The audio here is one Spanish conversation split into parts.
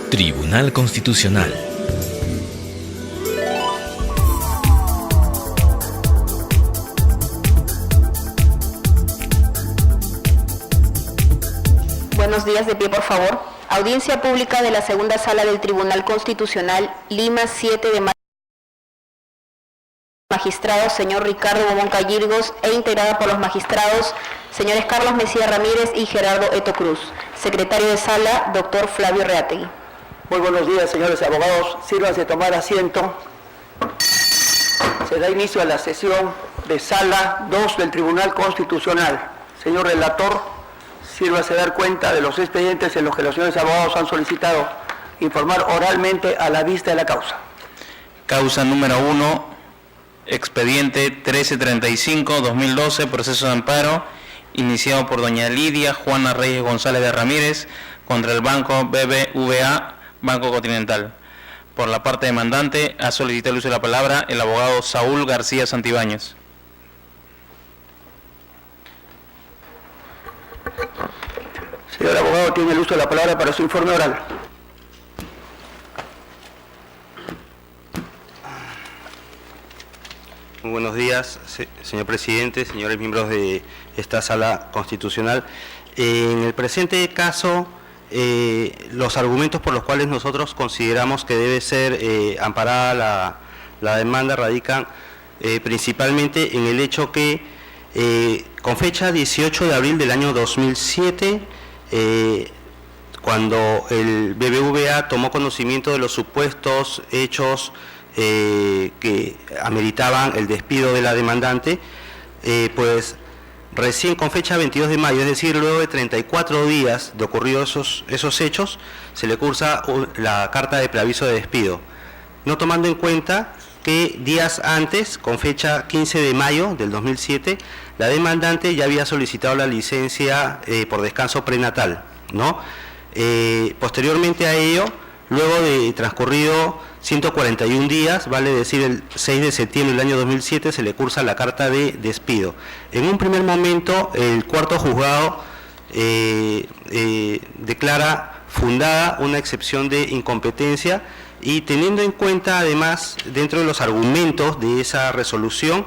Tribunal Constitucional. Buenos días, de pie por favor. Audiencia pública de la segunda sala del Tribunal Constitucional, Lima, 7 de mayo. Magistrado señor Ricardo Bobón Callirgos e integrada por los magistrados señores Carlos Mesía Ramírez y Gerardo Eto Cruz. Secretario de sala, doctor Flavio Reategui. Muy buenos días, señores abogados. Sírvanse tomar asiento. Se da inicio a la sesión de sala 2 del Tribunal Constitucional. Señor relator, sírvase dar cuenta de los expedientes en los que los señores abogados han solicitado informar oralmente a la vista de la causa. Causa número 1, expediente 1335-2012, proceso de amparo, iniciado por doña Lidia Juana Reyes González de Ramírez contra el Banco BBVA, Banco Continental. Por la parte demandante, ha solicitado el uso de la palabra el abogado Saúl García Santibáñez. Señor abogado, tiene el uso de la palabra para su informe oral. Muy buenos días, señor presidente, señores miembros de esta sala constitucional. En el presente caso, los argumentos por los cuales nosotros consideramos que debe ser amparada la demanda radican principalmente en el hecho que con fecha 18 de abril del año 2007, cuando el BBVA tomó conocimiento de los supuestos hechos que ameritaban el despido de la demandante, pues recién con fecha 22 de mayo, es decir, luego de 34 días de ocurridos esos hechos, se le cursa la carta de preaviso de despido, no tomando en cuenta que días antes, con fecha 15 de mayo del 2007, la demandante ya había solicitado la licencia por descanso prenatal, ¿no? Posteriormente a ello, luego de transcurrido 141 días, vale decir el 6 de septiembre del año 2007, se le cursa la carta de despido. En un primer momento, el cuarto juzgado declara fundada una excepción de incompetencia y teniendo en cuenta además, dentro de los argumentos de esa resolución,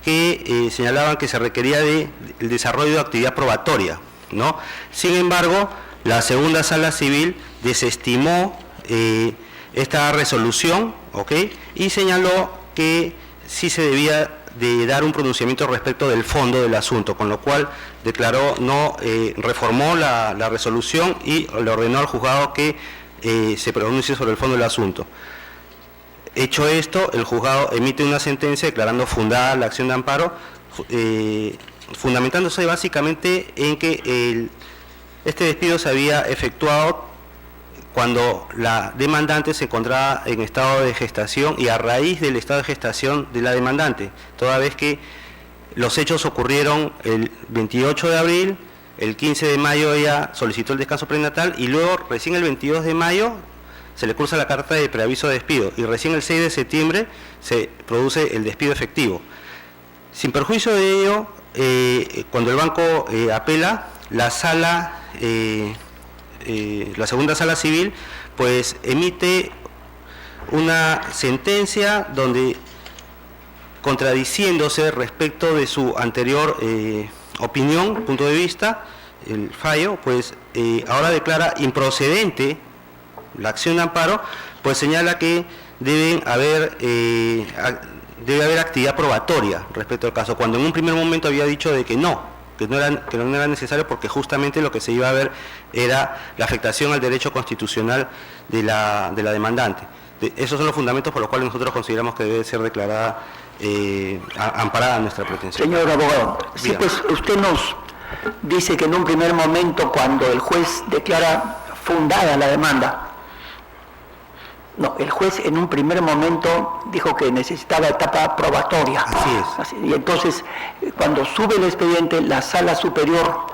que señalaban que se requería del desarrollo de actividad probatoria, ¿no? Sin embargo, la segunda sala civil desestimó esta resolución, ¿ok? Y señaló que sí se debía de dar un pronunciamiento respecto del fondo del asunto, con lo cual declaró reformó la resolución y le ordenó al juzgado que se pronuncie sobre el fondo del asunto. Hecho esto, el juzgado emite una sentencia declarando fundada la acción de amparo, fundamentándose básicamente en que este despido se había efectuado cuando la demandante se encontraba en estado de gestación y a raíz del estado de gestación de la demandante, toda vez que los hechos ocurrieron el 28 de abril, el 15 de mayo ella solicitó el descanso prenatal y luego recién el 22 de mayo se le cursa la carta de preaviso de despido y recién el 6 de septiembre se produce el despido efectivo. Sin perjuicio de ello, cuando el banco apela, la segunda sala civil pues emite una sentencia donde, contradiciéndose respecto de su anterior opinión, punto de vista, el fallo, pues ahora declara improcedente la acción de amparo, pues señala que debe haber actividad probatoria respecto al caso, cuando en un primer momento había dicho de que no era necesario porque justamente lo que se iba a ver era la afectación al derecho constitucional de la demandante. Esos son los fundamentos por los cuales nosotros consideramos que debe ser declarada amparada nuestra pretensión. Señor abogado, sí, pues usted nos dice que en un primer momento, cuando el juez declara fundada la demanda, no, el juez en un primer momento dijo que necesitaba etapa probatoria. Así es. Y entonces, cuando sube el expediente, la sala superior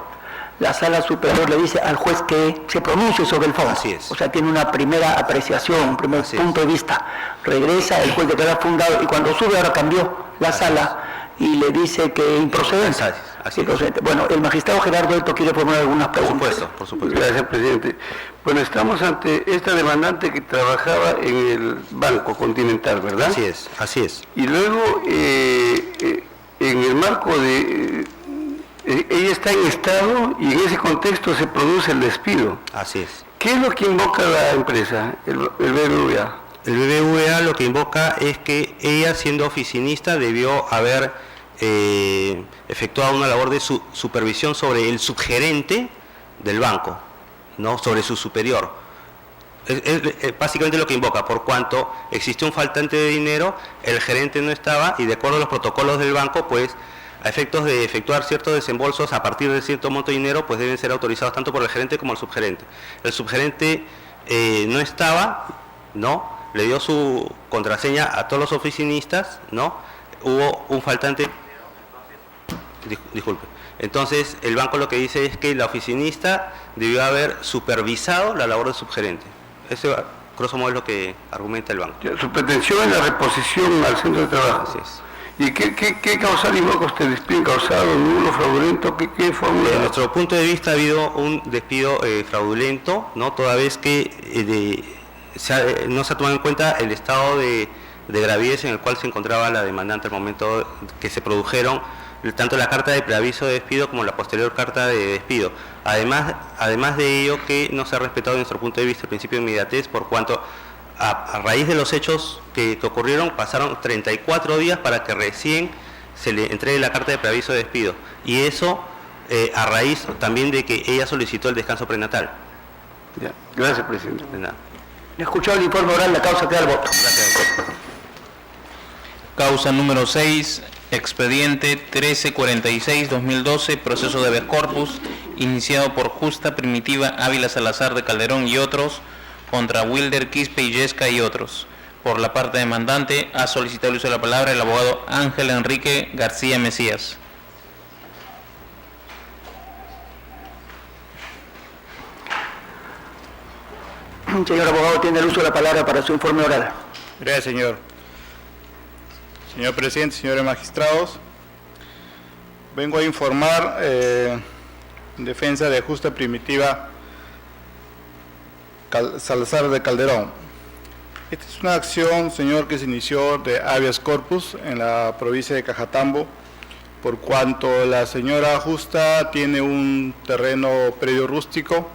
le dice al juez que se pronuncie sobre el fondo. Así es. O sea, tiene una primera apreciación, un primer punto de vista. Regresa, el juez declara fundado y cuando sube, ahora cambió la sala y le dice que improcedente. Así es. Procedente. Bueno, el magistrado Gerardo Eto quiere formular algunas Por preguntas. supuesto, por supuesto. Gracias, presidente. Bueno, estamos ante esta demandante que trabajaba en el Banco Continental, ¿verdad? Así es, así es. Y luego, en el marco de... ella está en estado y en ese contexto se produce el despido. Así es. ¿Qué es lo que invoca la empresa, el BBVA? El BBVA lo que invoca es que ella, siendo oficinista, debió haber efectuado una labor de supervisión sobre el subgerente del banco, no sobre su superior. Es básicamente lo que invoca, por cuanto existió un faltante de dinero, el gerente no estaba y de acuerdo a los protocolos del banco, pues a efectos de efectuar ciertos desembolsos a partir de cierto monto de dinero, pues deben ser autorizados tanto por el gerente como el subgerente. El subgerente no estaba, ¿no? Le dio su contraseña a todos los oficinistas, ¿no? Hubo un faltante, disculpe. Entonces, el banco lo que dice es que la oficinista debió haber supervisado la labor del subgerente. Ese, grosso modo, es lo que argumenta el banco. Su pretensión es la reposición al centro de trabajo. Así es. ¿Y qué causal invoca usted? ¿Despido causado, nulo, fraudulento? ¿Qué fórmula? Desde nuestro punto de vista ha habido un despido fraudulento, ¿no? Toda vez que no se ha tomado en cuenta el estado de gravidez en el cual se encontraba la demandante al momento que se produjeron tanto la carta de preaviso de despido como la posterior carta de despido. Además de ello, que no se ha respetado desde nuestro punto de vista el principio de inmediatez, por cuanto a raíz de los hechos que ocurrieron pasaron 34 días para que recién se le entregue la carta de preaviso de despido, y eso a raíz también de que ella solicitó el descanso prenatal. Ya. Gracias, presidente. De nada. Escuchado el informe oral, la causa queda al voto. Causa número 6, expediente 1346-2012, proceso de habeas corpus, iniciado por Justa Primitiva Ávila Salazar de Calderón y otros, contra Wilder Quispe Illesca y otros. Por la parte demandante, ha solicitado el uso de la palabra el abogado Ángel Enrique García Mesías. Señor abogado, tiene el uso de la palabra para su informe oral. Gracias, señor. Señor presidente, señores magistrados, vengo a informar en defensa de Justa Primitiva Salazar de Calderón. Esta es una acción, señor, que se inició de habeas corpus en la provincia de Cajatambo, por cuanto la señora Justa tiene un terreno predio rústico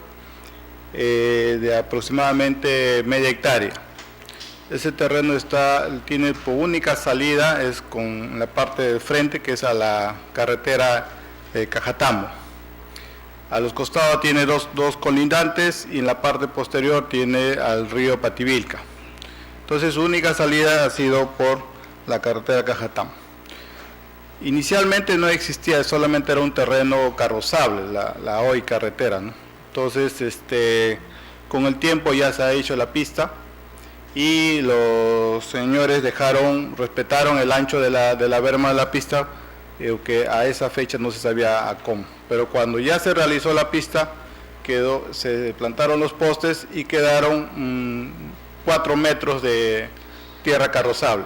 de aproximadamente media hectárea. Ese terreno tiene por única salida es con la parte del frente, que es a la carretera de Cajatambo. A los costados tiene dos colindantes y en la parte posterior tiene al río Pativilca. Entonces su única salida ha sido por la carretera Cajatambo. Inicialmente no existía, solamente era un terreno carrozable, la hoy carretera, ¿no? Entonces, con el tiempo ya se ha hecho la pista y los señores respetaron el ancho de la berma de la pista, que a esa fecha no se sabía a cómo. Pero cuando ya se realizó la pista, se plantaron los postes y quedaron 4 metros de tierra carrozable.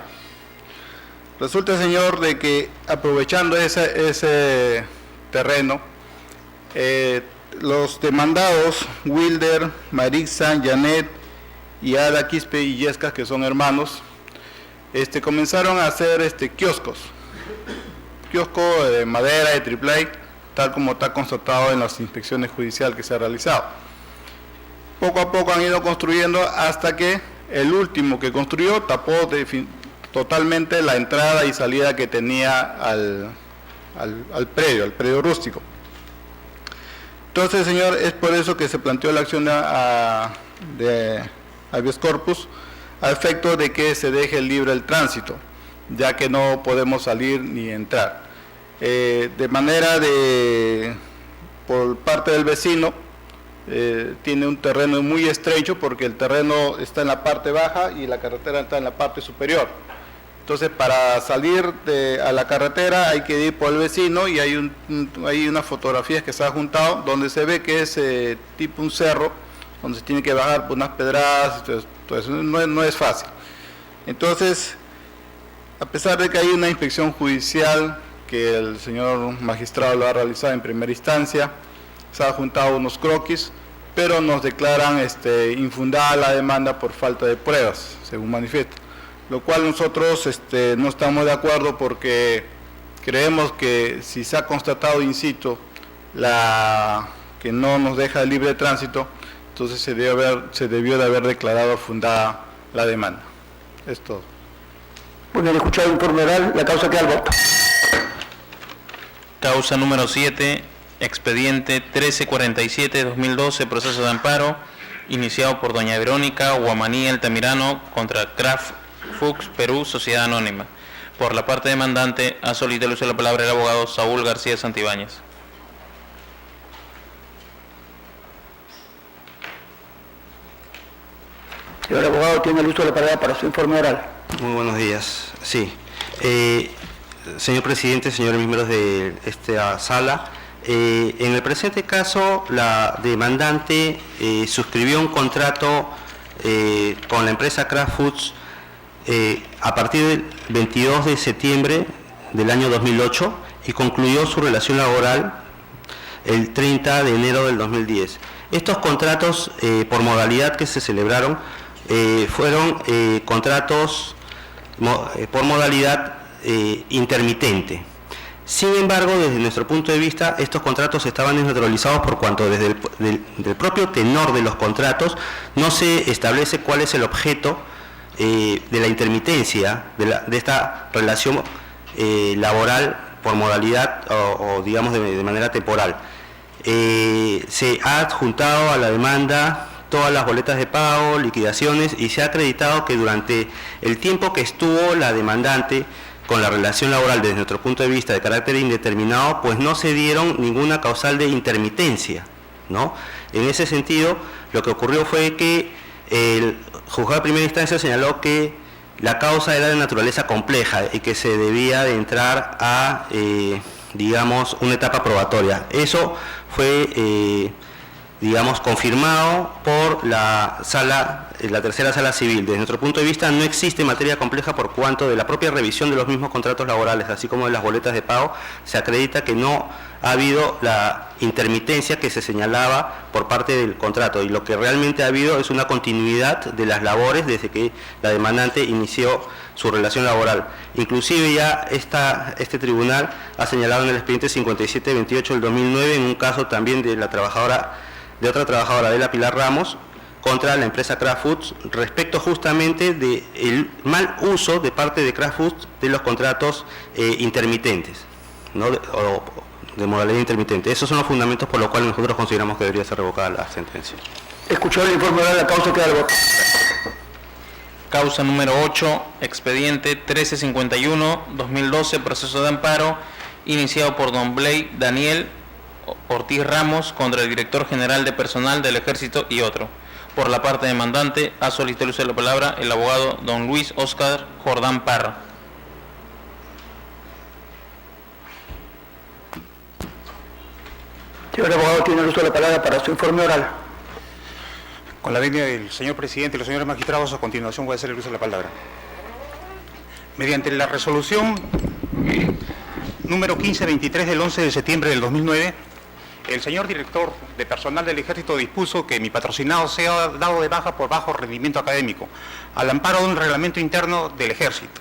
Resulta, señor, de que aprovechando ese terreno, los demandados, Wilder, Marixa, Janet y Ada Quispe y Illesca, que son hermanos, comenzaron a hacer kioscos de madera, de triple A, tal como está constatado en las inspecciones judiciales que se ha realizado. Poco a poco han ido construyendo hasta que el último que construyó tapó totalmente la entrada y salida que tenía al predio rústico. Entonces, señor, es por eso que se planteó la acción de habeas corpus, a efecto de que se deje libre el tránsito, ya que no podemos salir ni entrar. De manera por parte del vecino, tiene un terreno muy estrecho porque el terreno está en la parte baja y la carretera está en la parte superior. Entonces, para salir a la carretera hay que ir por el vecino y hay unas fotografías que se han juntado donde se ve que es tipo un cerro, donde se tiene que bajar por unas pedradas, entonces no es fácil. Entonces, a pesar de que hay una inspección judicial que el señor magistrado lo ha realizado en primera instancia. Se ha juntado unos croquis, pero nos declaran infundada la demanda por falta de pruebas, según manifiesta. Lo cual nosotros no estamos de acuerdo, porque creemos que si se ha constatado in situ que no nos deja libre de tránsito, entonces se debió de haber declarado fundada la demanda. Es todo. Muy bien, escuchado el informe oral, la causa queda al voto. Causa número 7, expediente 1347-2012, proceso de amparo, iniciado por doña Verónica Guamaní Altamirano contra Kraft Foods Perú, Sociedad Anónima. Por la parte demandante, ha solicitado el uso de la palabra el abogado Saúl García Santibáñez. Señor abogado, tiene el uso de la palabra para su informe oral. Muy buenos días. Sí. Señor presidente, señores miembros de esta sala, en el presente caso, la demandante suscribió un contrato con la empresa Kraft Foods a partir del 22 de septiembre del año 2008 y concluyó su relación laboral el 30 de enero del 2010. Estos contratos por modalidad que se celebraron fueron contratos por modalidad intermitente. Sin embargo, desde nuestro punto de vista, estos contratos estaban desnaturalizados por cuanto desde el propio tenor de los contratos no se establece cuál es el objeto de la intermitencia de esta relación laboral por modalidad o digamos de manera temporal. Se ha adjuntado a la demanda todas las boletas de pago, liquidaciones, y se ha acreditado que durante el tiempo que estuvo la demandante con la relación laboral desde nuestro punto de vista de carácter indeterminado, pues no se dieron ninguna causal de intermitencia, ¿no? En ese sentido, lo que ocurrió fue que el juzgado de primera instancia señaló que la causa era de naturaleza compleja y que se debía de entrar a, digamos, una etapa probatoria. Eso fue, digamos, confirmado por la tercera sala civil. Desde nuestro punto de vista no existe materia compleja por cuanto de la propia revisión de los mismos contratos laborales, así como de las boletas de pago, se acredita que no ha habido la intermitencia que se señalaba por parte del contrato, y lo que realmente ha habido es una continuidad de las labores desde que la demandante inició su relación laboral. Inclusive ya este tribunal ha señalado en el expediente 5728 del 2009 en un caso también de otra trabajadora, de la Pilar Ramos, contra la empresa Kraft Foods, respecto justamente del mal uso de parte de Kraft Foods de los contratos intermitentes, ¿no? De modalidad intermitente. Esos son los fundamentos por los cuales nosotros consideramos que debería ser revocada la sentencia. Escuchado el informe oral, la causa queda al voto. Causa número 8, expediente 1351-2012, proceso de amparo, iniciado por don Blay Daniel Ortiz Ramos contra el director general de personal del Ejército y otro. Por la parte demandante, ha solicitado el uso de la palabra el abogado don Luis Oscar Jordán Parra. Señor abogado, tiene el uso de la palabra para su informe oral. Con la venia del señor presidente y los señores magistrados, a continuación voy a hacer el uso de la palabra. Mediante la resolución número 1523 del 11 de septiembre del 2009, el señor director de personal del Ejército dispuso que mi patrocinado sea dado de baja por bajo rendimiento académico, al amparo de un reglamento interno del Ejército.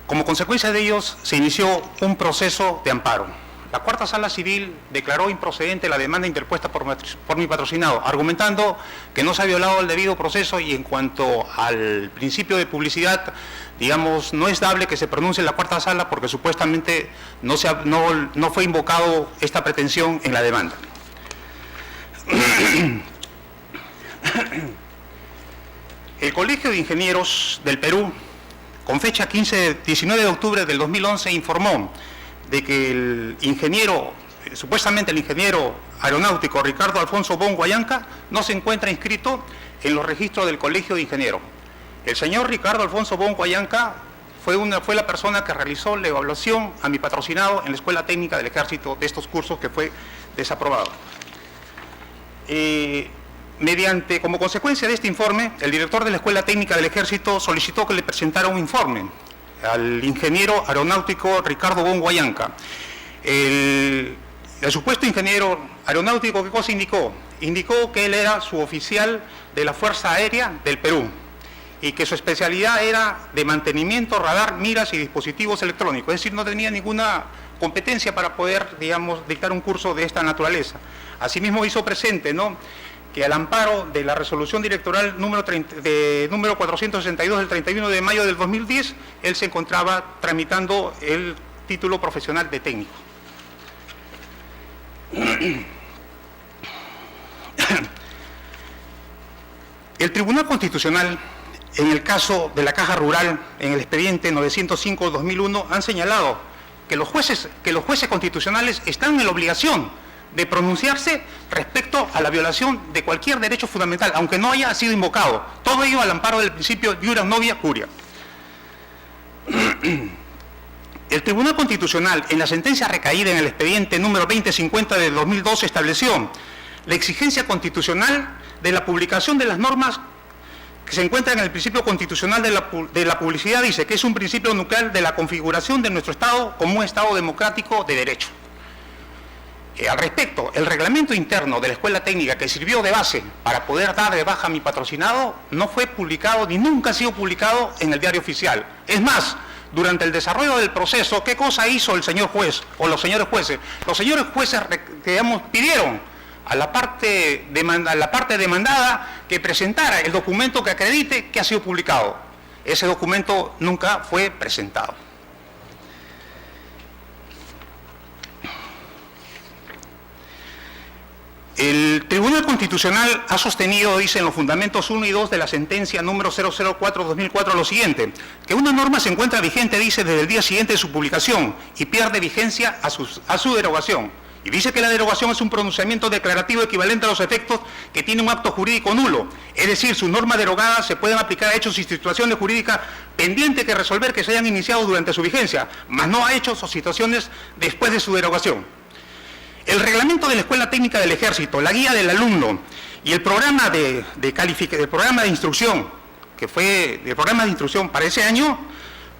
Como consecuencia de ellos, se inició un proceso de amparo. La Cuarta Sala Civil declaró improcedente la demanda interpuesta por mi patrocinado, argumentando que no se ha violado el debido proceso, y en cuanto al principio de publicidad, digamos, no es dable que se pronuncie en la Cuarta Sala porque supuestamente no fue invocado esta pretensión en la demanda. El Colegio de Ingenieros del Perú, con fecha 19 de octubre del 2011, informó de que el ingeniero, supuestamente el ingeniero aeronáutico Ricardo Alfonso Bon Guayanca, no se encuentra inscrito en los registros del Colegio de Ingenieros. El señor Ricardo Alfonso Bon Guayanca fue la persona que realizó la evaluación a mi patrocinado en la Escuela Técnica del Ejército de estos cursos, que fue desaprobado. Como consecuencia de este informe, el director de la Escuela Técnica del Ejército solicitó que le presentara un informe. al ingeniero aeronáutico Ricardo Bon Guayanca. El supuesto ingeniero aeronáutico, ¿qué cosa indicó? Indicó que él era suboficial de la Fuerza Aérea del Perú y que su especialidad era de mantenimiento, radar, miras y dispositivos electrónicos, es decir, no tenía ninguna competencia para poder, digamos, dictar un curso de esta naturaleza. Asimismo hizo presente, ¿no?, que al amparo de la resolución directoral número 462 del 31 de mayo del 2010, él se encontraba tramitando el título profesional de técnico. El Tribunal Constitucional, en el caso de la Caja Rural, en el expediente 905-2001, han señalado que los jueces constitucionales están en la obligación de pronunciarse respecto a la violación de cualquier derecho fundamental, aunque no haya sido invocado. Todo ello al amparo del principio iuris novia curia. El Tribunal Constitucional, en la sentencia recaída en el expediente número 2050 de 2012, estableció la exigencia constitucional de la publicación de las normas que se encuentran en el principio constitucional de la publicidad. Dice que es un principio nuclear de la configuración de nuestro Estado como un Estado democrático de derecho. Al respecto, el reglamento interno de la Escuela Técnica que sirvió de base para poder dar de baja a mi patrocinado no fue publicado ni nunca ha sido publicado en el diario oficial. Es más, durante el desarrollo del proceso, ¿qué cosa hizo el señor juez o los señores jueces? Los señores jueces, digamos, pidieron a la parte demandada que presentara el documento que acredite que ha sido publicado. Ese documento nunca fue presentado. El Tribunal Constitucional ha sostenido, dice en los fundamentos 1 y 2 de la sentencia número 004-2004, lo siguiente, que una norma se encuentra vigente, dice, desde el día siguiente de su publicación y pierde vigencia a su derogación. Y dice que la derogación es un pronunciamiento declarativo equivalente a los efectos que tiene un acto jurídico nulo. Es decir, sus normas derogadas se pueden aplicar a hechos y situaciones jurídicas pendientes que resolver que se hayan iniciado durante su vigencia, mas no a hechos o situaciones después de su derogación. El reglamento de la Escuela Técnica del Ejército, la guía del alumno y el programa de instrucción, que fue el programa de instrucción para ese año,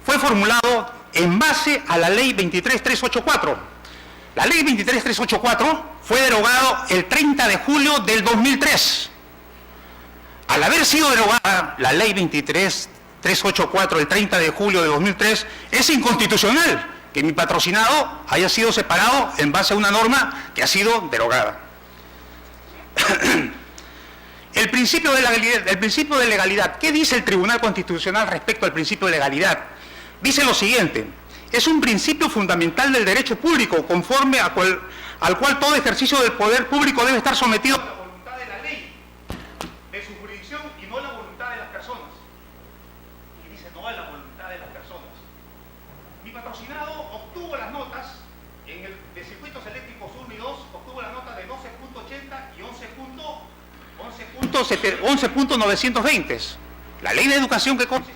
fue formulado en base a la Ley 23384. La Ley 23384 fue derogada el 30 de julio del 2003. Al haber sido derogada la Ley 23384 el 30 de julio de 2003, es inconstitucional que mi patrocinado haya sido separado en base a una norma que ha sido derogada. El principio de legalidad. ¿Qué dice el Tribunal Constitucional respecto al principio de legalidad? Dice lo siguiente: es un principio fundamental del derecho público, conforme al cual todo ejercicio del poder público debe estar sometido a la voluntad de la ley, de su jurisdicción, y no a la voluntad de las personas. Y dice no a la voluntad de las personas. Mi patrocinado obtuvo las notas de circuitos eléctricos 1 y 2, obtuvo las notas de 12.80 y 11.920. La ley de educación que establece.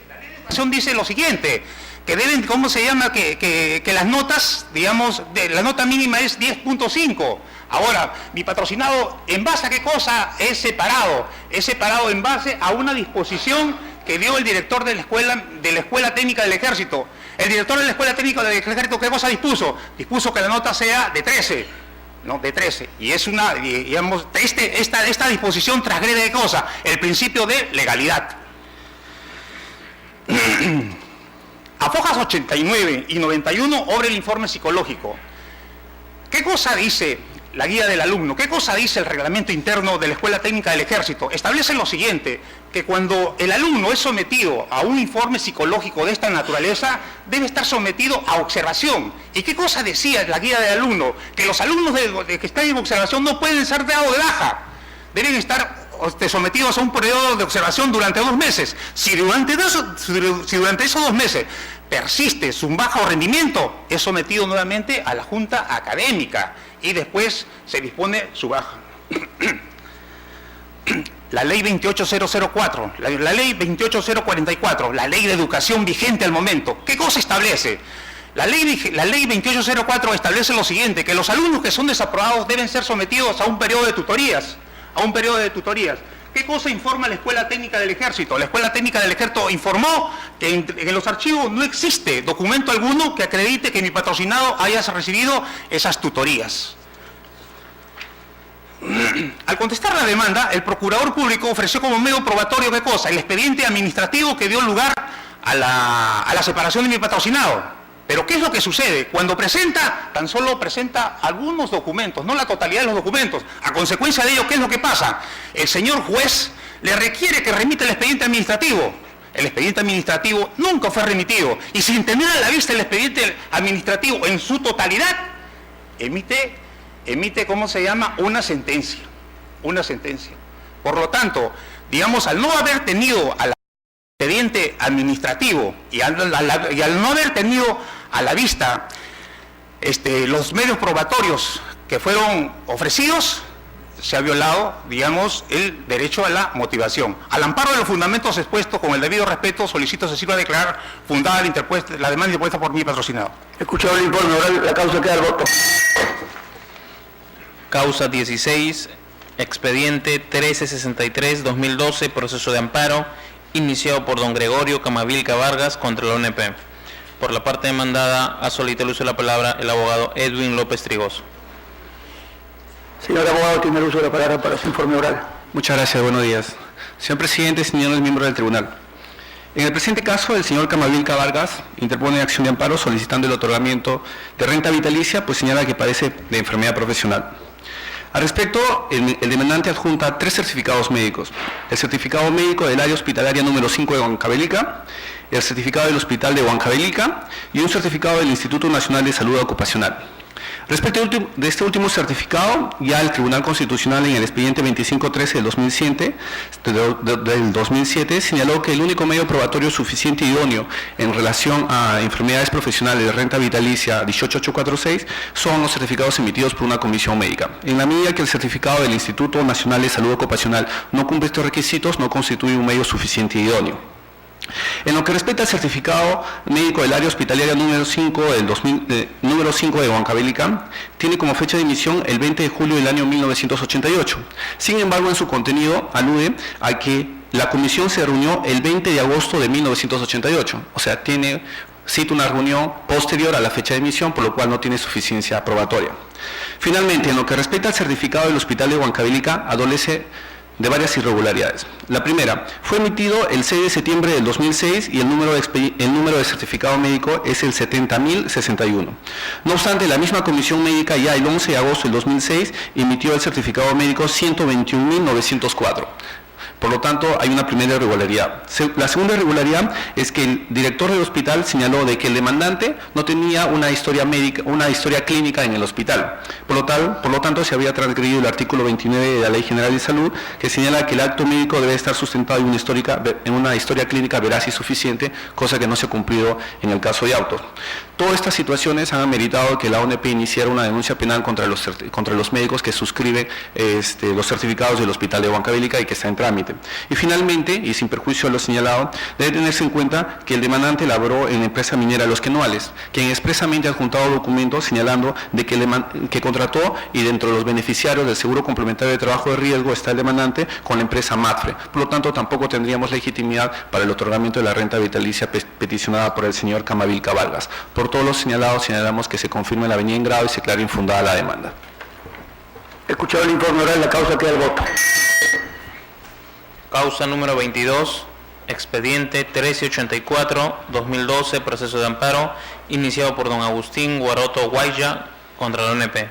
La ley de educación dice lo siguiente, que deben, ¿cómo se llama? Que las notas, digamos, la nota mínima es 10.5. Ahora, mi patrocinado, ¿en base a qué cosa es separado? Es separado en base a una disposición que dio el director de la Escuela Técnica del Ejército. El director de la Escuela Técnica del Ejército, ¿qué cosa dispuso? Dispuso que la nota sea de 13, ¿no? De 13. Y es una, digamos, esta disposición transgrede ¿qué cosa? El principio de legalidad. A fojas 89 y 91 obra el informe psicológico. ¿Qué cosa dice la guía del alumno? ¿Qué cosa dice el reglamento interno de la Escuela Técnica del Ejército? Establece lo siguiente, que cuando el alumno es sometido a un informe psicológico de esta naturaleza, debe estar sometido a observación. ¿Y qué cosa decía la guía del alumno? Que los alumnos que están en observación no pueden ser dados de baja, deben estar sometidos a un periodo de observación durante 2 meses. Si durante esos 2 meses persiste su bajo rendimiento, es sometido nuevamente a la junta académica y después se dispone su baja. La ley 28004, la ley 28044, la ley de educación vigente al momento, ¿qué cosa establece? La ley 28004 establece lo siguiente, que los alumnos que son desaprobados deben ser sometidos a un periodo de tutorías, ¿Qué cosa informa la Escuela Técnica del Ejército? La Escuela Técnica del Ejército informó que en los archivos no existe documento alguno que acredite que mi patrocinado haya recibido esas tutorías. Al contestar la demanda, el procurador público ofreció como medio probatorio, ¿qué cosa? El expediente administrativo que dio lugar a la separación de mi patrocinado. Pero ¿qué es lo que sucede? Cuando presenta, tan solo presenta algunos documentos, no la totalidad de los documentos. A consecuencia de ello, ¿qué es lo que pasa? El señor juez le requiere que remita el expediente administrativo. El expediente administrativo nunca fue remitido. Y sin tener a la vista el expediente administrativo en su totalidad, emite, ¿cómo se llama? Una sentencia. Por lo tanto, digamos, al no haber tenido al expediente administrativo y al no haber tenido a la vista los medios probatorios que fueron ofrecidos, se ha violado, digamos, el derecho a la motivación. Al amparo de los fundamentos expuestos, con el debido respeto, solicito se sirva a declarar fundada la demanda interpuesta por mi patrocinado. Escuchado el informe oral, la causa queda al voto. Causa 16, expediente 1363-2012, proceso de amparo, iniciado por don Gregorio Camavilca Vargas contra la ONP. Por la parte demandada, ha solicitado el uso de la palabra el abogado Edwin López Trigoso. Señor abogado, tiene el uso de la palabra para su informe oral. Muchas gracias, buenos días. Señor presidente, señores miembros del tribunal. En el presente caso, el señor Camavilca Vargas interpone acción de amparo solicitando el otorgamiento de renta vitalicia, pues señala que padece de enfermedad profesional. Al respecto, el demandante adjunta 3 certificados médicos: el certificado médico del área hospitalaria número 5 de Huancavelica, el certificado del Hospital de Huancavelica y un certificado del Instituto Nacional de Salud Ocupacional. Respecto de este último certificado, ya el Tribunal Constitucional en el expediente 2513 del 2007 señaló que el único medio probatorio suficiente y idóneo en relación a enfermedades profesionales de renta vitalicia 18846 son los certificados emitidos por una comisión médica. En la medida que el certificado del Instituto Nacional de Salud Ocupacional no cumple estos requisitos, no constituye un medio suficiente y idóneo. En lo que respecta al certificado médico del área hospitalaria número 5 de Huancavelica, tiene como fecha de emisión el 20 de julio del año 1988. Sin embargo, en su contenido alude a que la comisión se reunió el 20 de agosto de 1988, o sea, cita una reunión posterior a la fecha de emisión, por lo cual no tiene suficiencia probatoria. Finalmente, en lo que respecta al certificado del Hospital de Huancavelica, adolece de varias irregularidades. La primera, fue emitido el 6 de septiembre del 2006 y el número de certificado médico es el 70.061. No obstante, la misma comisión médica ya el 11 de agosto del 2006 emitió el certificado médico 121.904. Por lo tanto, hay una primera irregularidad. La segunda irregularidad es que el director del hospital señaló de que el demandante no tenía una historia médica, una historia clínica en el hospital. Por lo tanto, se había transgredido el artículo 29 de la Ley General de Salud, que señala que el acto médico debe estar sustentado en una historia clínica veraz y suficiente, cosa que no se ha cumplido en el caso de Autos. Todas estas situaciones han ameritado que la ONP iniciara una denuncia penal contra los médicos que suscriben los certificados del Hospital de Huancavelica y que está en trámite. Y finalmente, y sin perjuicio de lo señalado, debe tenerse en cuenta que el demandante laboró en la empresa minera Los Quenuales, quien expresamente ha adjuntado documentos señalando de que contrató y dentro de los beneficiarios del Seguro Complementario de Trabajo de Riesgo está el demandante con la empresa Matfre. Por lo tanto, tampoco tendríamos legitimidad para el otorgamiento de la renta vitalicia peticionada por el señor Camavilca Vargas. Por todos los señalados, señalamos que se confirme la venida en grado y se declare infundada la demanda. Escuchado el informe oral, la causa queda al voto. Causa número 22, expediente 1384-2012, proceso de amparo, iniciado por don Agustín Guaroto Guaya contra la ONP.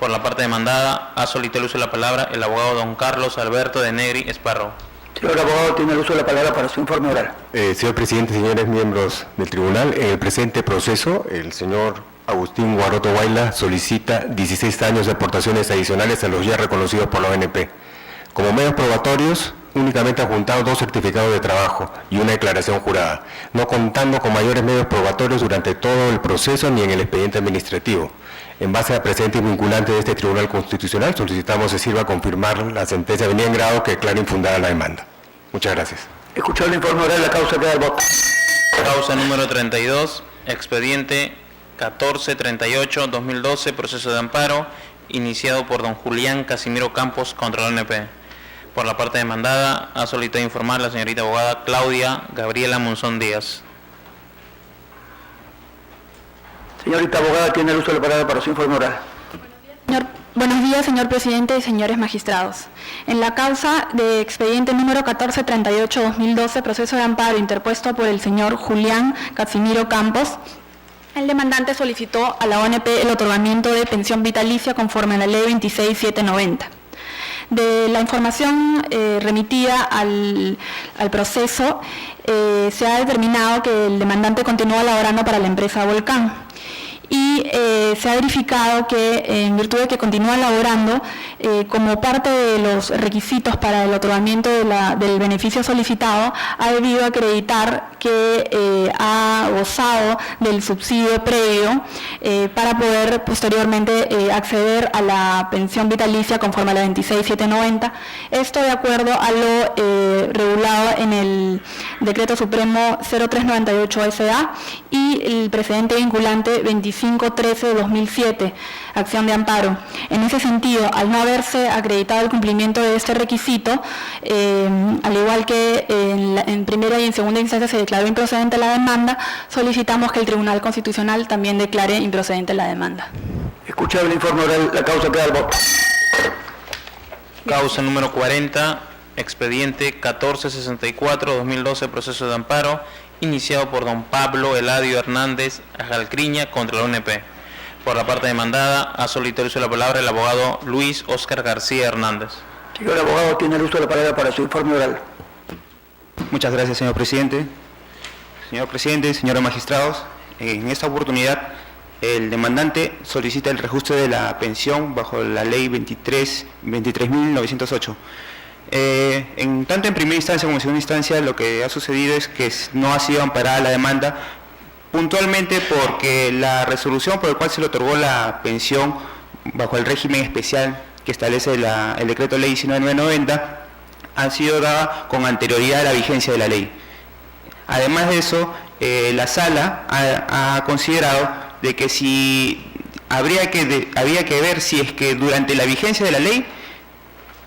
Por la parte demandada, ha solicitado el uso de la palabra el abogado don Carlos Alberto de Negri Esparro. Señor abogado, tiene el uso de la palabra para su informe oral. Señor presidente, señores miembros del tribunal, en el presente proceso, el señor Agustín Guaroto Guayla solicita 16 años de aportaciones adicionales a los ya reconocidos por la ONP. Como medios probatorios, únicamente ha adjuntado 2 certificados de trabajo y una declaración jurada, no contando con mayores medios probatorios durante todo el proceso ni en el expediente administrativo. En base al presente vinculante de este Tribunal Constitucional, solicitamos se sirva a confirmar la sentencia venida en grado que declara infundada la demanda. Muchas gracias. Escuchado el informe oral, la causa queda al voto. Causa número 32, expediente 1438-2012, proceso de amparo, iniciado por don Julián Casimiro Campos contra la ONP. Por la parte demandada, ha solicitado informar la señorita abogada Claudia Gabriela Monzón Díaz. Señorita abogada, tiene el uso de la palabra para su informe oral. Buenos días, señor presidente y señores magistrados. En la causa de expediente número 1438-2012, proceso de amparo interpuesto por el señor Julián Casimiro Campos, el demandante solicitó a la ONP el otorgamiento de pensión vitalicia conforme a la ley 26790. De la información remitida al proceso, se ha determinado que el demandante continúa laborando para la empresa Volcán. Y se ha verificado que en virtud de que continúa laborando, como parte de los requisitos para el otorgamiento del beneficio solicitado, ha debido acreditar que ha gozado del subsidio previo para poder posteriormente acceder a la pensión vitalicia conforme a la 26790. Esto de acuerdo a lo regulado en el Decreto Supremo 0398 SA y el precedente vinculante 2513 de 2007, acción de amparo. En ese sentido, al no haberse acreditado el cumplimiento de este requisito, al igual que en primera y en segunda instancia se declaró improcedente la demanda, solicitamos que el Tribunal Constitucional también declare improcedente la demanda. Escuchado el informe oral, la causa queda al voto. Causa número 40, expediente 1464-2012, proceso de amparo, iniciado por don Pablo Eladio Hernández Ajalcriña contra la ONP. Por la parte demandada, ha solicitado el uso de la palabra el abogado Luis Óscar García Hernández. Señor abogado, tiene el uso de la palabra para su informe oral. Muchas gracias, señor presidente. Señor presidente, señores magistrados, en esta oportunidad el demandante solicita el reajuste de la pensión bajo la ley 23.908. Tanto en primera instancia como en segunda instancia, lo que ha sucedido es que no ha sido amparada la demanda, puntualmente porque la resolución por la cual se le otorgó la pensión bajo el régimen especial que establece el decreto ley 19.990 ha sido dada con anterioridad a la vigencia de la ley. Además de eso, la sala ha considerado de que si había que ver si es que durante la vigencia de la ley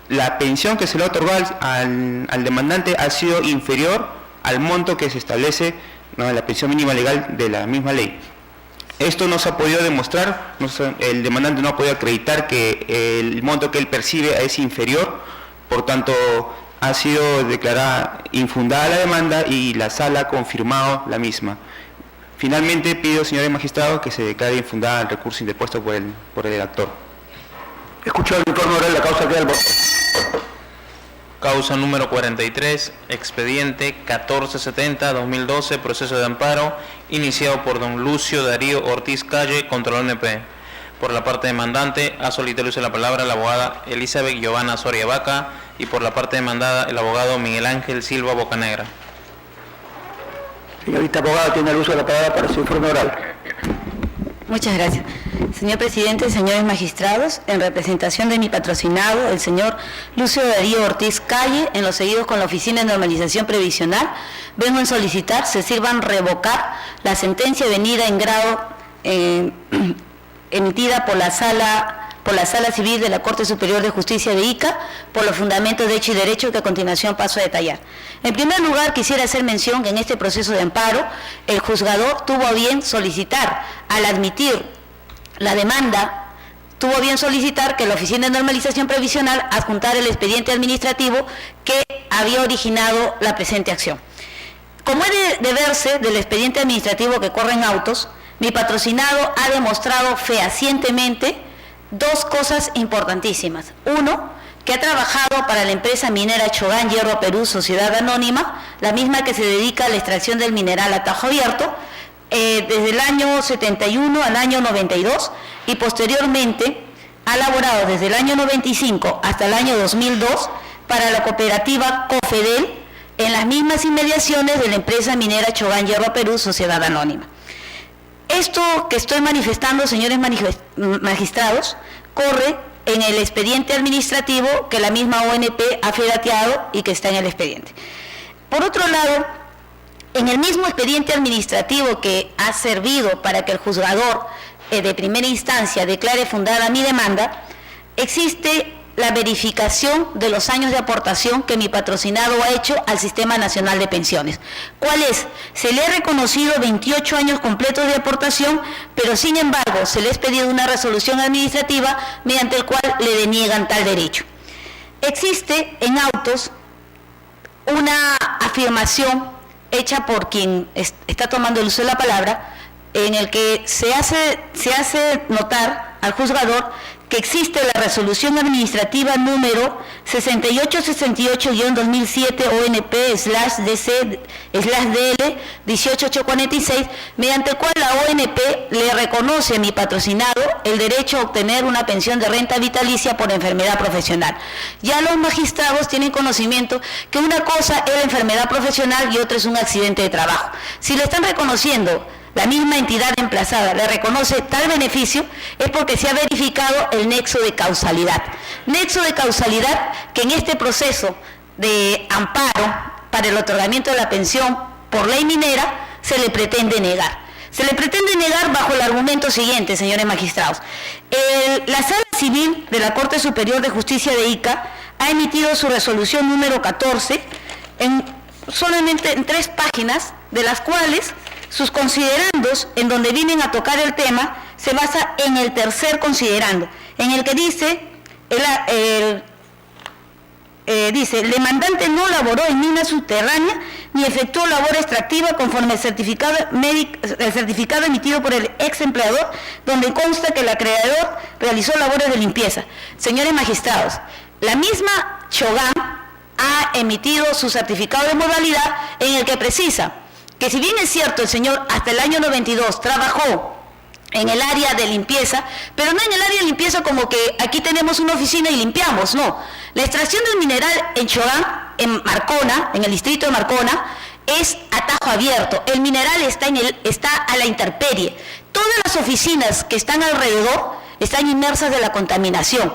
la pensión que se le ha otorgado al demandante ha sido inferior al monto que se establece, ¿no?, la pensión mínima legal de la misma ley. Esto no se ha podido demostrar, el demandante no ha podido acreditar que el monto que él percibe es inferior, por tanto ha sido declarada infundada la demanda y la sala ha confirmado la misma. Finalmente pido, señores magistrados, que se declare infundada el recurso interpuesto por el actor. Escuchado el informe oral, la causa queda al voto. Causa número 43, expediente 1470-2012, proceso de amparo, iniciado por don Lucio Darío Ortiz Calle contra la ONP. Por la parte demandante, ha solicitado el uso de la palabra la abogada Elizabeth Giovanna Soria Vaca y por la parte demandada, el abogado Miguel Ángel Silva Bocanegra. Señorita abogada, tiene el uso de la palabra para su informe oral. Muchas gracias. Señor presidente, señores magistrados, en representación de mi patrocinado, el señor Lucio Darío Ortiz Calle, en lo seguido con la Oficina de Normalización Previsional, vengo en solicitar se sirvan revocar la sentencia venida en grado emitida por la Sala Civil de la Corte Superior de Justicia de Ica por los fundamentos de hecho y derecho que a continuación paso a detallar. En primer lugar, quisiera hacer mención que en este proceso de amparo, el juzgador tuvo a bien solicitar, al admitir la demanda, tuvo a bien solicitar que la Oficina de Normalización Previsional adjuntara el expediente administrativo que había originado la presente acción. Como es de verse del expediente administrativo que corre en autos, mi patrocinado ha demostrado fehacientemente dos cosas importantísimas. Uno, que ha trabajado para la empresa minera Chogán Hierro Perú, Sociedad Anónima, la misma que se dedica a la extracción del mineral a Tajo Abierto, desde el año 71 al año 92 y posteriormente ha laborado desde el año 95 hasta el año 2002 para la cooperativa Cofedel en las mismas inmediaciones de la empresa minera Chogán Hierro Perú, Sociedad Anónima. Esto que estoy manifestando, señores magistrados, corre en el expediente administrativo que la misma ONP ha fedateado y que está en el expediente. Por otro lado, en el mismo expediente administrativo que ha servido para que el juzgador de primera instancia declare fundada mi demanda, existe la verificación de los años de aportación que mi patrocinado ha hecho al Sistema Nacional de Pensiones. ¿Cuál es? Se le ha reconocido 28 años completos de aportación, pero sin embargo se le ha pedido una resolución administrativa mediante el cual le deniegan tal derecho. Existe en autos una afirmación hecha por quien está tomando el uso de la palabra, en el que se hace notar al juzgador que existe la resolución administrativa número 6868-2007 ONP/DC/DL 18846, mediante el cual la ONP le reconoce a mi patrocinado el derecho a obtener una pensión de renta vitalicia por enfermedad profesional. Ya los magistrados tienen conocimiento que una cosa es la enfermedad profesional y otra es un accidente de trabajo. Si le están reconociendo, la misma entidad emplazada le reconoce tal beneficio, es porque se ha verificado el nexo de causalidad. Nexo de causalidad que en este proceso de amparo para el otorgamiento de la pensión por ley minera se le pretende negar. Se le pretende negar bajo el argumento siguiente, señores magistrados. La Sala Civil de la Corte Superior de Justicia de Ica ha emitido su resolución número 14 solamente en 3 páginas, de las cuales sus considerandos, en donde vienen a tocar el tema, se basa en el tercer considerando, en el que dice, el demandante no laboró en mina subterránea ni efectuó labor extractiva conforme al certificado emitido por el ex empleador, donde consta que el acreedor realizó labores de limpieza. Señores magistrados, la misma Chogan ha emitido su certificado de modalidad en el que precisa que, si bien es cierto, el señor hasta el año 92 trabajó en el área de limpieza, pero no en el área de limpieza como que aquí tenemos una oficina y limpiamos, no. La extracción del mineral en Chogan, en Marcona, en el distrito de Marcona, es a tajo abierto. El mineral está a la intemperie. Todas las oficinas que están alrededor están inmersas de la contaminación.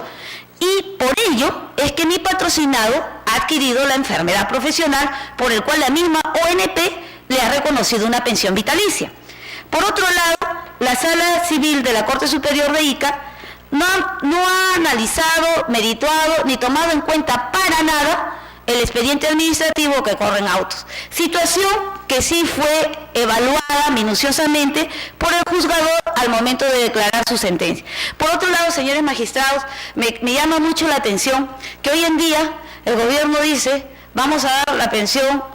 Y por ello es que mi patrocinado ha adquirido la enfermedad profesional, por el cual la misma ONP le ha reconocido una pensión vitalicia. Por otro lado, la Sala Civil de la Corte Superior de Ica no ha analizado, meditado ni tomado en cuenta para nada el expediente administrativo que corre en autos. Situación que sí fue evaluada minuciosamente por el juzgador al momento de declarar su sentencia. Por otro lado, señores magistrados, me llama mucho la atención que hoy en día el gobierno dice: vamos a dar la pensión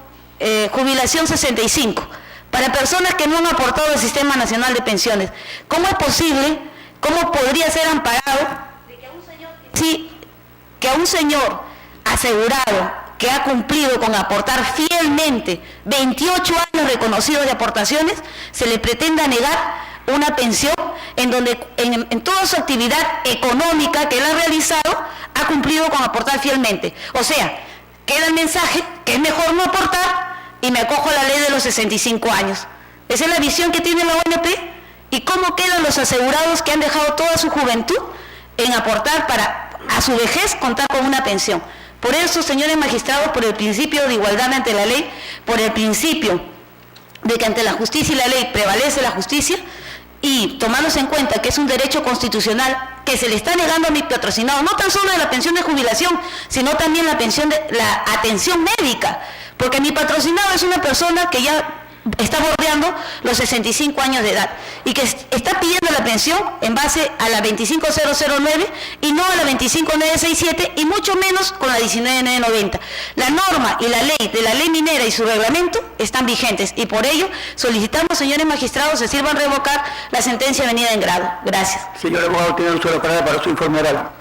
jubilación 65 para personas que no han aportado al Sistema Nacional de Pensiones. ¿Cómo es posible? ¿Cómo podría ser amparado que a un señor asegurado que ha cumplido con aportar fielmente 28 años reconocidos de aportaciones, se le pretenda negar una pensión en donde en toda su actividad económica que él ha realizado ha cumplido con aportar fielmente? O sea, queda el mensaje que es mejor no aportar y me acojo a la ley de los 65 años. Esa es la visión que tiene la ONP. ¿Y cómo quedan los asegurados que han dejado toda su juventud en aportar para a su vejez contar con una pensión? Por eso, señores magistrados, por el principio de igualdad ante la ley, por el principio de que ante la justicia y la ley prevalece la justicia, y tomándose en cuenta que es un derecho constitucional que se le está negando a mi patrocinado, no tan solo de la pensión de jubilación, sino también la pensión de la atención médica, porque mi patrocinado es una persona que ya está bordeando los 65 años de edad y que está pidiendo la pensión en base a la 25009 y no a la 25967 y mucho menos con la 19990. La norma y la ley de la ley minera y su reglamento están vigentes y por ello solicitamos, señores magistrados, se sirvan revocar la sentencia venida en grado. Gracias. Señor abogado, tiene uso de la palabra para su informe oral.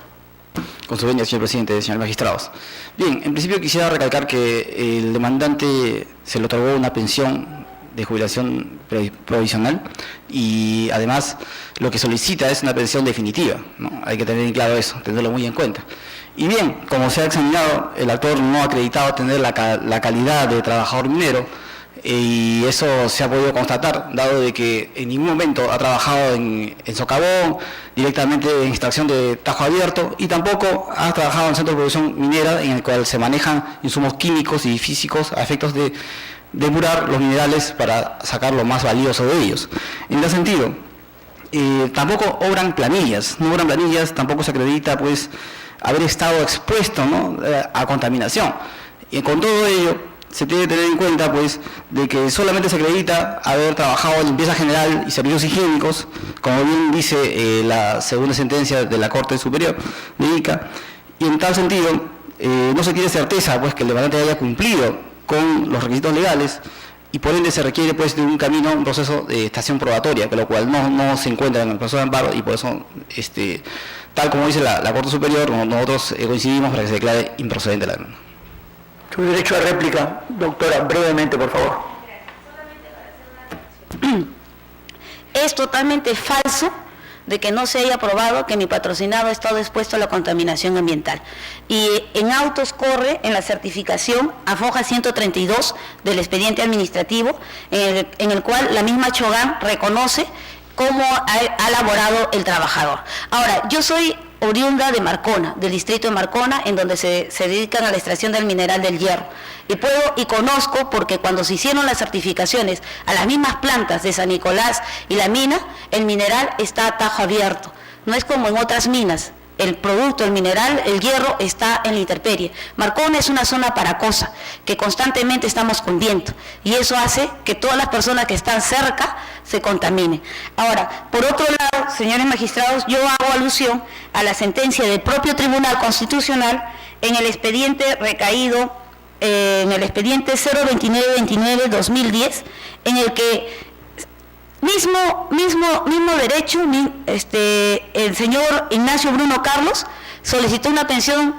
Con su venia, señor presidente, señores magistrados. Bien, en principio quisiera recalcar que el demandante se le otorgó una pensión de jubilación provisional y además lo que solicita es una pensión definitiva, ¿no? Hay que tener en claro eso, tenerlo muy en cuenta. Y bien, como se ha examinado, el actor no ha acreditado tener la calidad de trabajador minero y eso se ha podido constatar, dado de que en ningún momento ha trabajado en socavón, directamente en extracción de tajo abierto y tampoco ha trabajado en el centro de producción minera en el cual se manejan insumos químicos y físicos a efectos de depurar los minerales para sacar lo más valioso de ellos. En ese sentido, tampoco obran planillas, tampoco se acredita pues haber estado expuesto, ¿no?, a contaminación. Y con todo ello, se tiene que tener en cuenta, pues, de que solamente se acredita haber trabajado en limpieza general y servicios higiénicos, como bien dice la segunda sentencia de la Corte Superior de Ica, y en tal sentido no se tiene certeza, pues, que el demandante haya cumplido con los requisitos legales, y por ende se requiere, pues, de un camino, un proceso de estación probatoria, que lo cual no se encuentra en el proceso de amparo, y por eso, tal como dice la Corte Superior, nosotros coincidimos para que se declare improcedente la demanda. Su derecho a réplica, doctora, brevemente, por favor. Es totalmente falso de que no se haya probado que mi patrocinado ha estado expuesto a la contaminación ambiental. Y en autos corre en la certificación a foja 132 del expediente administrativo, en el cual la misma Chogan reconoce cómo ha elaborado el trabajador. Ahora, yo soy oriunda de Marcona, del distrito de Marcona, en donde se dedican a la extracción del mineral del hierro. Y conozco, porque cuando se hicieron las certificaciones a las mismas plantas de San Nicolás y la mina, el mineral está a tajo abierto. No es como en otras minas. El producto, el mineral, el hierro está en la intemperie. Marcona es una zona paracosa que constantemente estamos con viento, y eso hace que todas las personas que están cerca se contaminen. Ahora, por otro lado, señores magistrados, yo hago alusión a la sentencia del propio Tribunal Constitucional en el expediente recaído, en el expediente 02929-2010, en el que mismo derecho, el señor Ignacio Bruno Carlos solicitó una pensión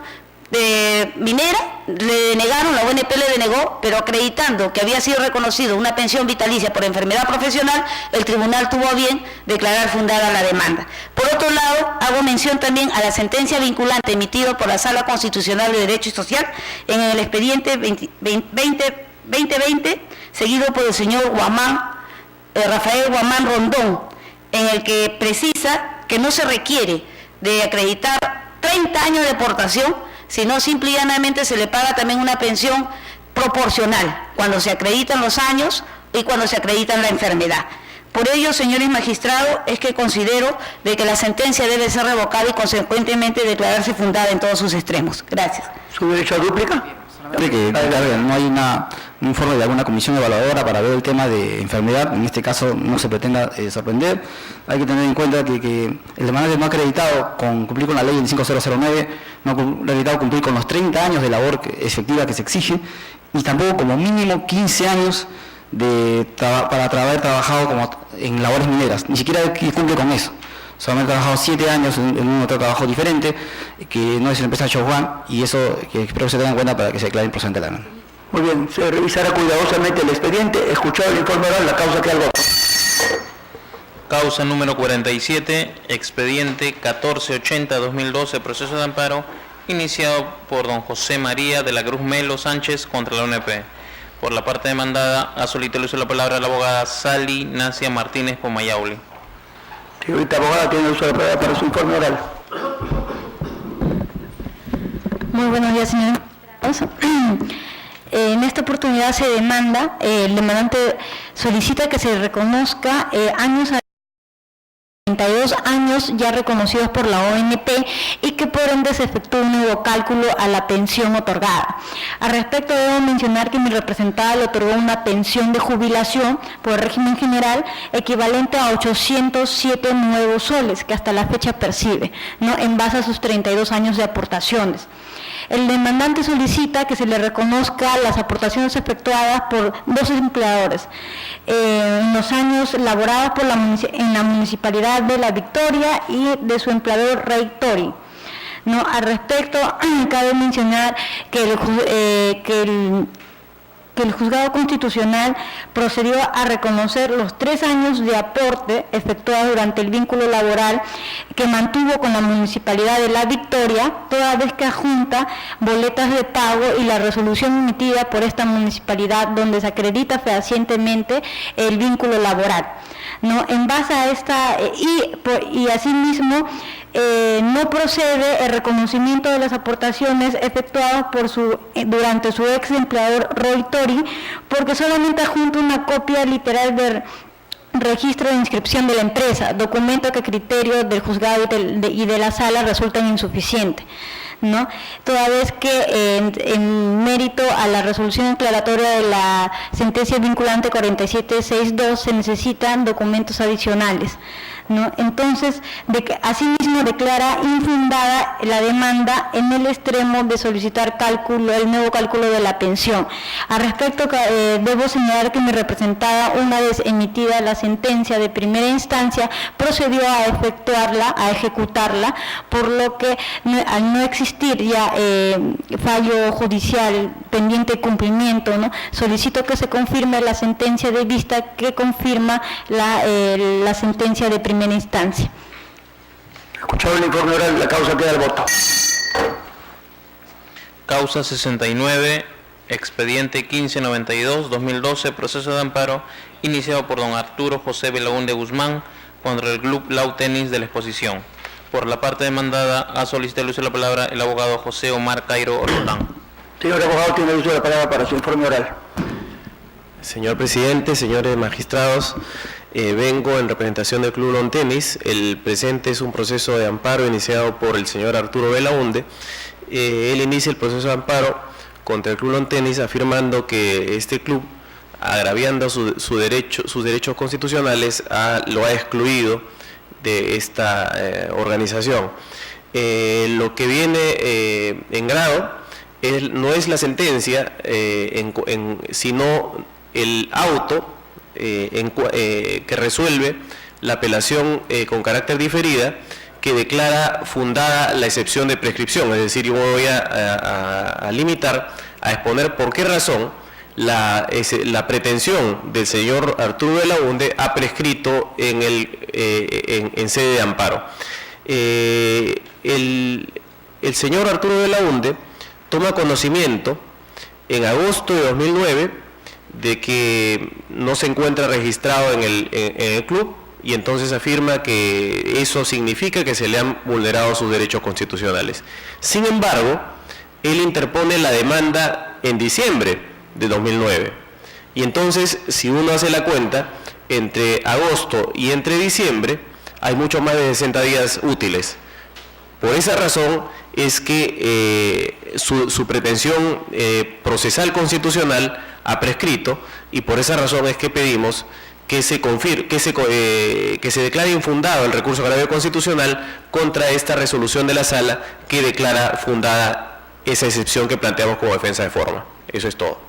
minera, le denegaron, la ONP le denegó, pero acreditando que había sido reconocido una pensión vitalicia por enfermedad profesional, el tribunal tuvo a bien declarar fundada la demanda. Por otro lado, hago mención también a la sentencia vinculante emitida por la Sala Constitucional de Derecho Social en el expediente 2020, seguido por el señor Rafael Guamán Rondón, en el que precisa que no se requiere de acreditar 30 años de aportación, sino simple y llanamente se le paga también una pensión proporcional cuando se acreditan los años y cuando se acredita la enfermedad. Por ello, señores magistrados, es que considero de que la sentencia debe ser revocada y consecuentemente declararse fundada en todos sus extremos. Gracias. ¿Su derecho a réplica? Que no hay un informe de alguna comisión evaluadora para ver el tema de enfermedad, en este caso no se pretenda sorprender. Hay que tener en cuenta que el demandante no ha acreditado cumplir con la ley del 5009, no ha acreditado cumplir con los 30 años de labor efectiva que se exige, y tampoco como mínimo 15 años para haber trabajado en labores mineras, ni siquiera cumple con eso. Solamente ha trabajado 7 años en un otro trabajo diferente, que no es la empresa Chowan, y eso que espero que se tenga en cuenta para que se declare improcedente la demanda. Muy bien, se revisará cuidadosamente el expediente, escuchado el informe oral, la causa que algo. Causa número 47, expediente 1480-2012, proceso de amparo, iniciado por don José María de la Cruz Melo Sánchez contra la ONP. Por la parte demandada, ha solicitado el uso de la palabra a la abogada Sally Nacia Martínez Pomayauli. Señorita abogada, tiene el uso de la palabra para su informe oral. Muy buenos días, señor. En esta oportunidad se demanda, el demandante solicita que se reconozca años 32 años ya reconocidos por la ONP y que por ende se efectúe un nuevo cálculo a la pensión otorgada. Al respecto debo mencionar que mi representada le otorgó una pensión de jubilación por el régimen general equivalente a 807 nuevos soles que hasta la fecha percibe, ¿no?, en base a sus 32 años de aportaciones. El demandante solicita que se le reconozca las aportaciones efectuadas por 2 empleadores en los años laborados en la Municipalidad de La Victoria y de su empleador Rey Tori. ¿No? Al respecto, cabe mencionar que el Juzgado Constitucional procedió a reconocer los 3 años de aporte efectuados durante el vínculo laboral que mantuvo con la Municipalidad de La Victoria, toda vez que adjunta boletas de pago y la resolución emitida por esta municipalidad donde se acredita fehacientemente el vínculo laboral. ¿No? En base a esta, y asimismo, no procede el reconocimiento de las aportaciones efectuadas durante su ex empleador Roy Tori, porque solamente adjunta una copia literal del registro de inscripción de la empresa, documento que a criterio del juzgado y de la sala resultan insuficientes. ¿no? Toda vez que en mérito a la resolución declaratoria de la sentencia vinculante 4762 se necesitan documentos adicionales, ¿no? Entonces, asimismo declara infundada la demanda en el extremo de solicitar el nuevo cálculo de la pensión. Al respecto, debo señalar que mi representada, una vez emitida la sentencia de primera instancia, procedió a ejecutarla, por lo que al no existir ya fallo judicial pendiente de cumplimiento, ¿no?, solicito que se confirme la sentencia de vista que confirma la sentencia de primera instancia. Escuchado el informe oral, la causa queda al voto. Causa 69, expediente 1592-2012, proceso de amparo iniciado por don Arturo José Belaúnde Guzmán contra el Club Lau Tenis de la Exposición. Por la parte demandada, ha solicitado el uso de la palabra el abogado José Omar Cairo Roldán. Señor abogado, tiene el uso de la palabra para su informe oral. Señor presidente, señores magistrados, vengo en representación del Club Lawn Tennis. El presente es un proceso de amparo iniciado por el señor Arturo Belaúnde. Él inicia el proceso de amparo contra el Club Lawn Tennis afirmando que este club, agraviando sus derechos constitucionales, lo ha excluido de esta organización. Lo que viene en grado no es la sentencia, sino el auto que resuelve la apelación con carácter diferida, que declara fundada la excepción de prescripción. Es decir, yo me voy a limitar a exponer por qué razón la pretensión del señor Arturo Belaúnde ha prescrito en sede de amparo. El señor Arturo Belaúnde toma conocimiento en agosto de 2009 de que no se encuentra registrado en el club, y entonces afirma que eso significa que se le han vulnerado sus derechos constitucionales. Sin embargo, él interpone la demanda en diciembre de 2009, y entonces, si uno hace la cuenta, entre agosto y entre diciembre hay mucho más de 60 días útiles. Por esa razón es que su pretensión procesal constitucional ha prescrito, y por esa razón es que pedimos que se declare infundado el recurso agravio constitucional contra esta resolución de la Sala que declara fundada esa excepción que planteamos como defensa de forma. Eso es todo.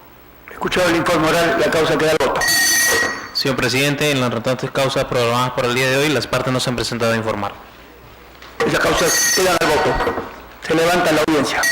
Escuchado el informe oral, la causa queda al voto. Señor presidente, en las restantes causas programadas para el día de hoy, las partes no se han presentado a informar. Esa causa queda al voto. Se levanta la audiencia.